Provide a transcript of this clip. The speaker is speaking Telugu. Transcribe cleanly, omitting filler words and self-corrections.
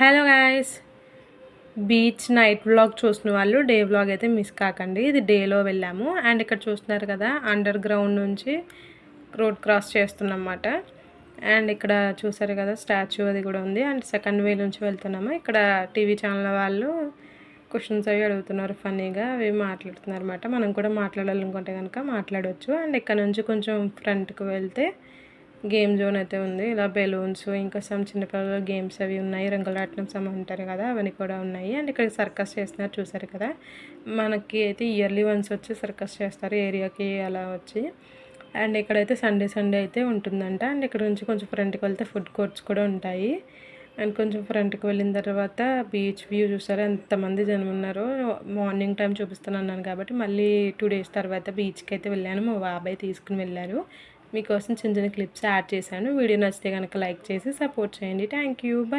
Hello guys, beach night vlog చూసిన వాళ్ళు డే వ్లాగ్ అయితే మిస్ కాకండి. ఇది డేలో వెళ్ళాము. అండ్ ఇక్కడ చూస్తున్నారు కదా, అండర్ గ్రౌండ్ నుంచి రోడ్ క్రాస్ చేస్తున్నమాట. అండ్ ఇక్కడ చూసారు కదా, స్టాచ్యూ అది కూడా ఉంది. అండ్ సెకండ్ వే నుంచి వెళ్తున్నాము. ఇక్కడ టీవీ ఛానల్ వాళ్ళు క్వశ్చన్స్ అవి అడుగుతున్నారు, ఫన్నీగా అవి మాట్లాడుతున్నారు అనమాట. మనం కూడా మాట్లాడాలనుకుంటే కనుక మాట్లాడవచ్చు. అండ్ ఇక్కడ నుంచి కొంచెం ఫ్రంట్కి వెళ్తే గేమ్ జోన్ అయితే ఉంది. ఇలా బెలూన్స్, ఇంకా సమ్ చిన్నపిల్లల గేమ్స్ అవి ఉన్నాయి. రంగులరాట్నం సమ్ అంటారు కదా, అవన్నీ కూడా ఉన్నాయి. అండ్ ఇక్కడ సర్కస్ చేస్తున్నారు, చూసారు కదా. మనకి అయితే ఇయర్లీ వన్స్ వచ్చి సర్కస్ చేస్తారు ఏరియాకి అలా వచ్చి. అండ్ ఇక్కడైతే సండే అయితే ఉంటుందంట. అండ్ ఇక్కడ నుంచి కొంచెం ఫ్రంట్కి వెళ్తే ఫుడ్ కోర్ట్స్ కూడా ఉంటాయి. అండ్ కొంచెం ఫ్రంట్కి వెళ్ళిన తర్వాత బీచ్ వ్యూ చూసారా ఎంతమంది జనం ఉన్నారో. మార్నింగ్ టైం చూపిస్తున్నాను కాబట్టి మళ్ళీ 2 days తర్వాత బీచ్కి అయితే వెళ్ళాను. మా బాబాయ్ తీసుకుని వెళ్ళారు. మీకోసం చిన్న చిన్న క్లిప్స్ యాడ్ చేశాను. వీడియో నచ్చితే కనుక లైక్ చేసి సపోర్ట్ చేయండి. Thank you.